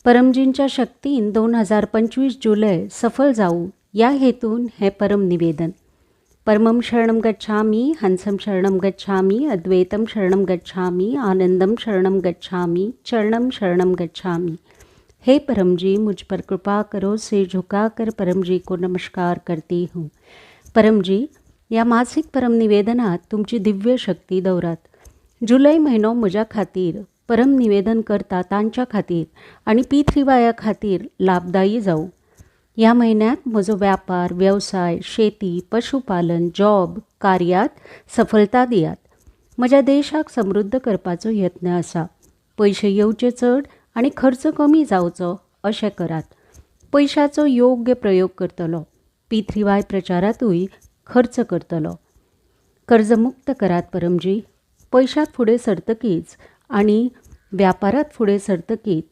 परमजींच्या शक्तीन 2025 जुलै सफल जाऊ या हेतून हे परम निवेदन. परमं शरणं गच्छामि, हंसं शरणं गच्छामि, अद्वैतं शरणं गच्छामि, आनंदम शरणं गच्छामि, चरणं शरणं गच्छामि. हे परमजी, मुझ पर कृपा करो, से झुकाकर परमजी को नमस्कार करती हूँ. परमजी, या मासिक परम निवेदनात तुमची दिव्य शक्ती दौरात. जुलै महिनो म्हज्या खातीर परम निवेदन करता तांच्या खातीर आणि P3Y खातीर लाभदायी जाऊ. या महिन्यात म्हजो व्यापार, व्यवसाय, शेती, पशुपालन, जॉब, कार्यात सफलता दियात. म्हज्या देशाक समृद्ध करपाचो यत्न आसा. पयशे येवचे चड आणि खर्च कमी जावचो अशें करात. पयशाचो योग्य प्रयोग करतलो. P3Y प्रचारातूय खर्च करतलो. कर्जमुक्त करात परमजी. पयशात फुडें सरतकीच आणि व्यापारात फुडें सरतकीत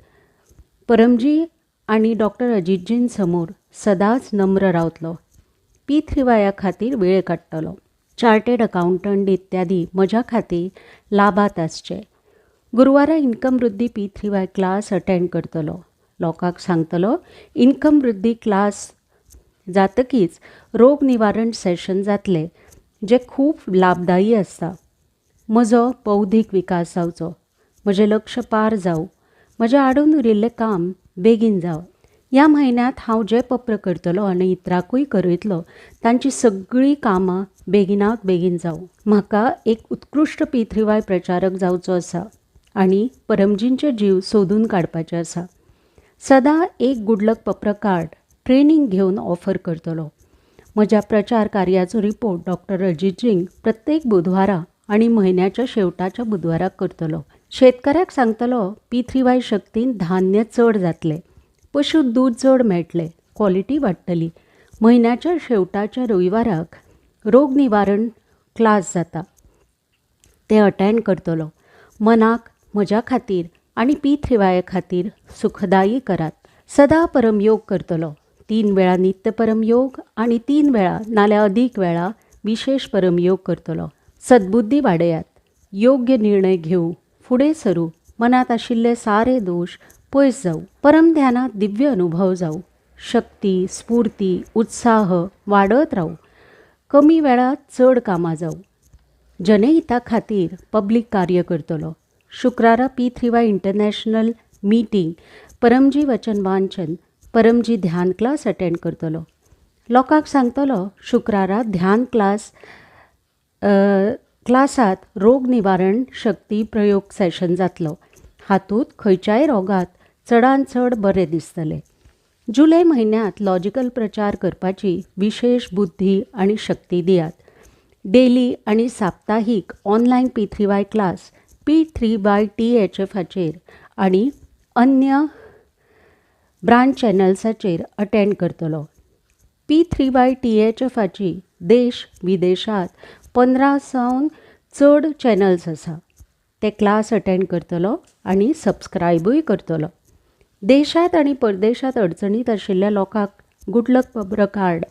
परमजी आणि डॉक्टर अजितजीं समोर सदांच नम्र रावतलो. P3Y खातीर वेळ काडटलो. चार्टेड अकावंटंट इत्यादी म्हज्या खातीर लाभात आसचे. गुरुवारा इन्कम वृद्धी P3Y क्लास अटेंड करतलो. लोकांक सांगतलो इन्कम वृद्धी क्लास जातकीच रोग निवारण सेशन जातले जे खूब लाभदायी आसता. म्हजो बौद्धीक विकास जावचो. म्हजें लक्ष पार जावं. म्हजें आडून उरिल्लें काम बेगीन जावं. ह्या म्हयन्यांत हांव जें पप्र करतलो आनी इतरांकूय करयतलो तांची सगळीं कामां बेगिनाक बेगीन जावं. म्हाका एक उत्कृश्ट P3Y प्रचारक जावचो आसा आनी परमजींचे जीव सोदून काडपाचे आसा. सदां एक गुडलक पप्र कार्ड ट्रेनिंग घेवन ऑफर करतलो. म्हज्या प्रचार कार्याचो रिपोर्ट डॉक्टर अजितजींक प्रत्येक बुधवारा आणि म्हयन्याच्या शेवटाच्या बुधवाराक करतलो. शेतकऱ्याक सांगतलो P3Y शक्तीन धान्य चड जातलें, पशु दूध चड मेळटलें, क्वॉलिटी वाडटली. म्हयन्याच्या शेवटाच्या रविवाराक रोग निवारण क्लास जाता, तें अटेंड करतलो. मनाक म्हज्या खातीर आनी P3Y खातीर सुखदायी करात. सदां परमयोग करतलो. 3 वेळा नित्य परमयोग आणि 3 वेळा नाल्या अदीक वेळा विशेष परमयोग करतलो. सद्बुद्धी वाडयात. योग्य निर्णय घेवं. फुडें सरू. मनात आशिल्ले सारे दोष पयस जावं. परम ध्यानात दिव्य अनुभव जावं. शक्ती, स्फूर्ती, उत्साह वाडत रावं. कमी वेळात चड कामां जावं. जनहिता खातीर पब्लीक कार्य करतलो. शुक्रारा P3Y इंटरनॅशनल मिटींग, परमजी वचन वांचन, परमजी ध्यान क्लास अटेंड करतलो. लोकांक सांगतलो शुक्रारा ध्यान क्लासात रोग निवारण शक्ती प्रयोग सेशन जातलो. हातूंत खंयच्याय रोगात चडांत चड बरें दिसतलें. जुलै म्हयन्यांत लॉजिकल प्रचार करपाची विशेष बुद्धी आनी शक्ती दियात. डेली आनी साप्ताहीक ऑनलायन P3Y क्लास P3Y THFचेर आनी अन्य ब्रांच चॅनल्साचेर अटेंड करतलो. P3Y THFची देश विदेशात 15 चड चॅनल्स आसा. ते क्लास अटेंड करतलो आनी सबस्क्रायबूय करतलो. देशांत आनी परदेशांत अडचणीत आशिल्ल्या लोकांक गुडलक पप्र कार्ड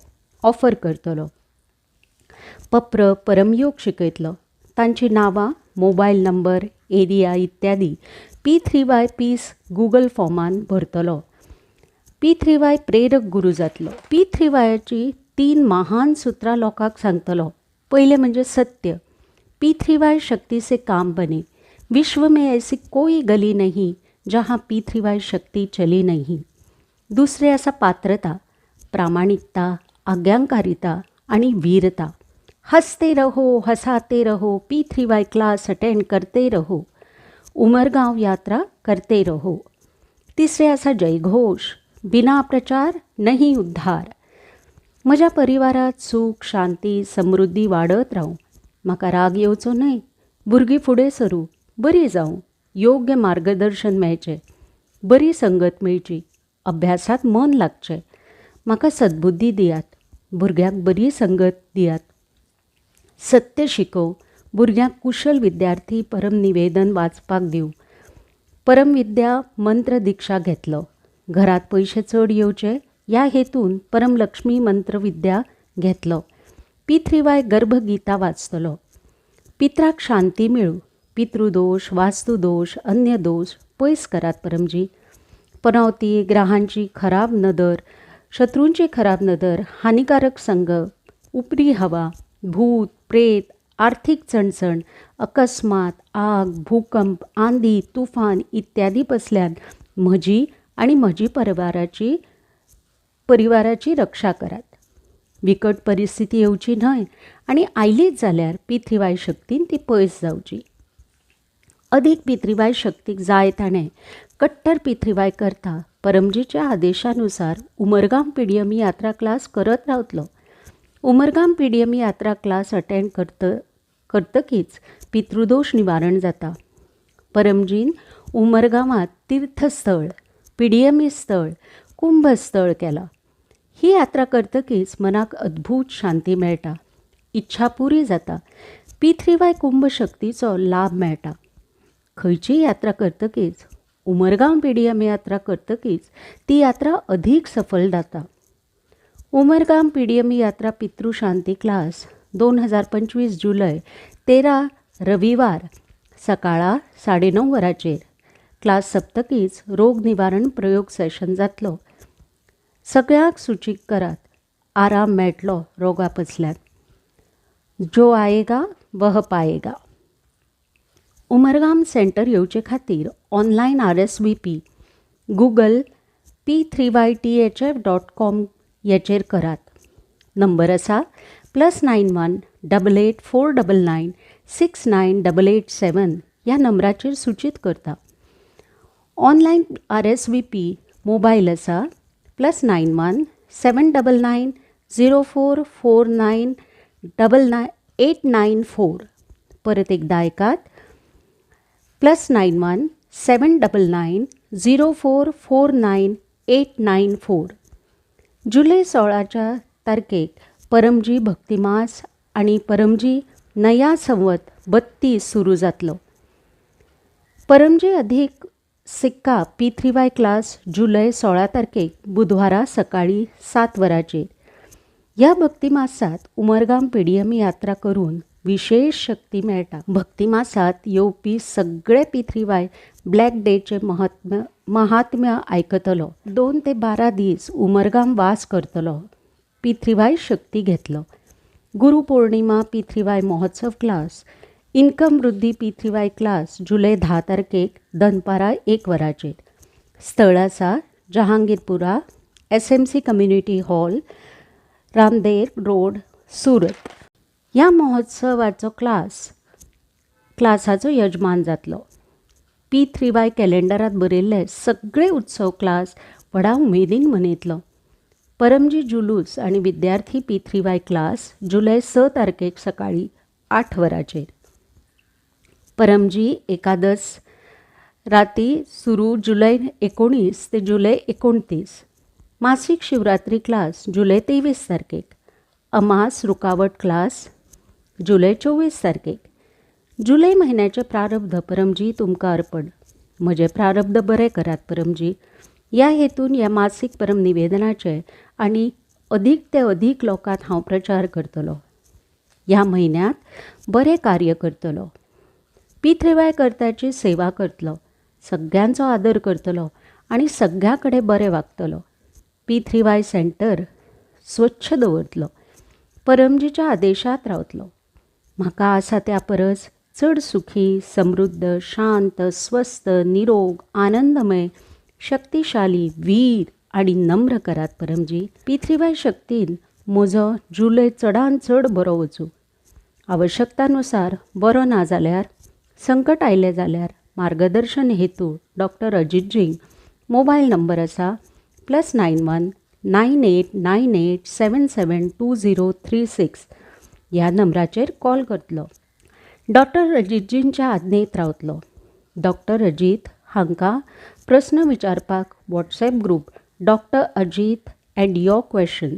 ऑफर करतलो. पप्र परमयोग शिकयतलो. तांची नांवां, मोबायल नंबर, एरिया इत्यादी P3Y पीस गूगल फॉर्मान भरतलो. P3Y प्रेरक गुरू जातलो. P3Yची 3 महान सुत्रां लोकांक सांगतलो. पयलें म्हणजे सत्य. P3Y शक्ति से काम बने. विश्व में ऐसी कोई गली नहीं जहाँ P3Y शक्ति चली नहीं. दुसरे आसा पात्रता, प्रामाणिकता, आज्ञाकारिता आणि वीरता. हंसते रहो, हंसाते रहो, P3Y क्लास अटेंड करते रहो, उमरगांव यात्रा करते रहो. तिसरे आसा जयघोष, बिना प्रचार नहीं उद्धार. म्हज्या परिवारात सुख, शांती, समृद्धी वाडत रावं. म्हाका राग येवचो न्हय. भुरगीं फुडें सरू, बरी जावं, योग्य मार्गदर्शन मेळचें, बरी संगत मेळची, अभ्यासात मन लागचें. म्हाका सद्बुद्धी दियात. भुरग्यांक बरी संगत दियात. सत्य शिकोव. भुरग्यांक कुशल विद्यार्थी परम निवेदन वाचपाक दिवं. परमविद्या मंत्र दिक्षा घेतलो. घरात पयशे चड येवचे ह्या हेतून परमलक्ष्मी मंत्र विद्या घेतलो. P3Y गर्भगीता वाचतलो. पित्राक शांती मिळू. पितृदोष, वास्तुदोष, अन्य दोष पयस करात परमजी. पनौती, ग्रहांची खराब नदर, शत्रूंची खराब नदर, हानिकारक संग, उपरी हवा, भूत प्रेत, आर्थिक चणचण, अकस्मात, आग, भूकंप, आंधी, तुफान इत्यादी पसल्यान म्हजी आणि म्हजी परिवाराची रक्षा करात. विकट परिस्थिती येवची न्हय आणि आयलीच जाल्यार पितृवाय शक्तीन ती पयस जावची. अधिक पितृवाय शक्तीक जाय ताणें कट्टर पितृवाय करता परमजीच्या आदेशानुसार उमरगाम PDM यात्रा क्लास करत रावतलो. उमरगाम PDM यात्रा क्लास अटेंड करतकीच पितृदोष निवारण जाता. परमजीन उमरगामात तीर्थस्थळ, PDM स्थळ, कुंभस्थळ केला. ही यात्रा करतकीच मनाक अद्भुत शांती मेळटा, इच्छा पुरी जाता, पितृवाय कुंभ शक्तीचो लाभ मेळटा. खंयची यात्रा करतकीच, उमरगांव PDM यात्रा करतकीच ती यात्रा अधिक सफल जाता. उमरगांव PDM यात्रा पितृशांती क्लास 2025 जुलय 13 रविवार सकाळा 9:30 वरांचेर. क्लास सप्तकीच रोग निवारण प्रयोग सेशन जातलो. सगळ्यांक सूचित करात, आराम मेळटलो रोगा पसल्यान. जो आएगा वह पाएगा. उमरगाम सेंटर येवचे खातीर ऑनलायन RSVP गूगल p3ythf.com हेचेर करात. नंबर आसा +91 88 499 69887 ह्या नंबराचेर सूचित करता. ऑनलायन RSVP मोबायल आसा +91 799 0449 894. परत एकदा ऐकात +91 799 0449 894. जुलय 16च्या तारखेक परमजी भक्तिमास आणि परमजी नया संवत 32 सुरू जातलो. परमजी अधिक सिक्का P3Y क्लास जुलय 16 तारखेक बुधवारा सकाळी 7 वरांचेर. ह्या भक्तिमासात उमरगाम PDM यात्रा करून विशेष शक्ती मेळटा. भक्तिमासात येवपी सगळे P3Y ब्लॅक डेचे महात्म्य आयकतलो. 2 ते 12 दीस उमरगाम वास करतलो. P3Y शक्ती घेतलो. गुरुपौर्णिमा P3Y महोत्सव क्लास, इन्कम वृद्धी P3Y क्लास जुलय 10 तारखेक दनपारा 1 वरांचेर. स्थळ आसा Jahangirpura SMC community hall, Rander road, Surat. ह्या महोत्सवाचो क्लासाचो यजमान जातलो. P3Y कॅलेंडरात बरयल्ले सगळे उत्सव क्लास व्हडा उमेदीन मनयतलो. परमजी जुलूस आणि विद्यार्थी P3Y क्लास जुलय 6 तारखेक सकाळी 8 वरांचेर. परमजी एकादश राती सुरू जुलय 19 ते जुलय 29. मासिक शिवरात्री क्लास जुलय 23 तारखेक. अमास रुकावट क्लास जुलय 24 तारखेक. जुलय महिन्याचे प्रारब्ध परमजी तुमकां अर्पण. म्हजे प्रारब्ध बरे करात परमजी. ह्या हेतून ह्या मासिक परम निवेदनाचे आणि अधिक ते अधिक लोकांत हांव प्रचार करतलो. ह्या म्हयन्यांत बरें कार्य करतलो. P3Y करताची सेवा करतलो. सगळ्यांचो आदर करतलो आणि सगळ्या कडेन बरें वागतलो. P3Y सेंटर स्वच्छ दवरतलो. परमजीच्या आदेशात रावतलो. म्हाका आसा त्या परस चड सुखी, समृद्ध, शांत, स्वस्थ, निरोग, आनंदमय, शक्तिशाली, वीर आणि नम्र करात परमजी. P3Y शक्तीन म्हजो जुलय चडांत चड बरो वचूं. आवश्यकतानुसार बरो ना जाल्यार, संकट आयलें जाल्यार मार्गदर्शन हेतू डॉक्टर अजितजींक मोबायल नंबर आसा +91 9898 772036 ह्या नंबराचेर कॉल करतलो. डॉक्टर अजितजींच्या आज्ञेत रावतलो. डॉक्टर अजीत हांकां प्रस्न विचारपाक WhatsApp group doctor Ajit end your question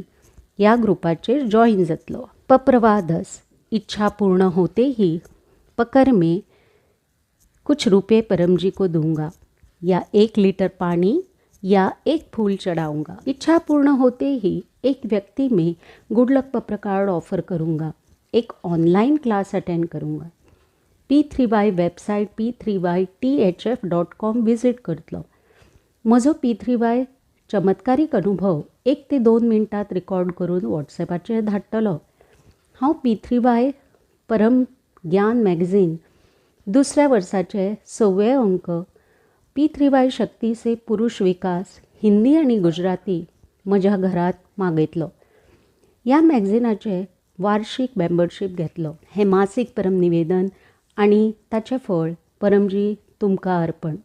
ह्या ग्रुपाचेर जॉईन जातलो. पप्रवादस इच्छा पूर्ण होते ही पकर में कुछ रुपये परमजी को दूंगा या 1 लीटर पानी या 1 फूल चढ़ाऊंगा. इच्छा पूर्ण होते ही एक व्यक्ति में गुड लक पत्र कार्ड ऑफर करूंगा. एक ऑनलाइन क्लास अटेंड करूंगा. P3Y वेबसाइट p3ythf.com विजिट करतलो. म्हजो P3Y चमत्कारीक अनुभव 1 ते 2 मिनटात रिकॉर्ड करून वॉट्सॅपाचेर धाडटलो. हांव P3Y परम ज्ञान मॅगझीन दुसऱ्या वर्साचे 6वें अंक P3Y शक्ती से पुरुष विकास हिंदी आनी गुजराती म्हज्या घरात मागयतलो. ह्या मॅगझिनाचे वार्षिक मेंबरशीप घेतलो. हें मासीक परम निवेदन आनी ताचें फळ परमजी तुमकां अर्पण.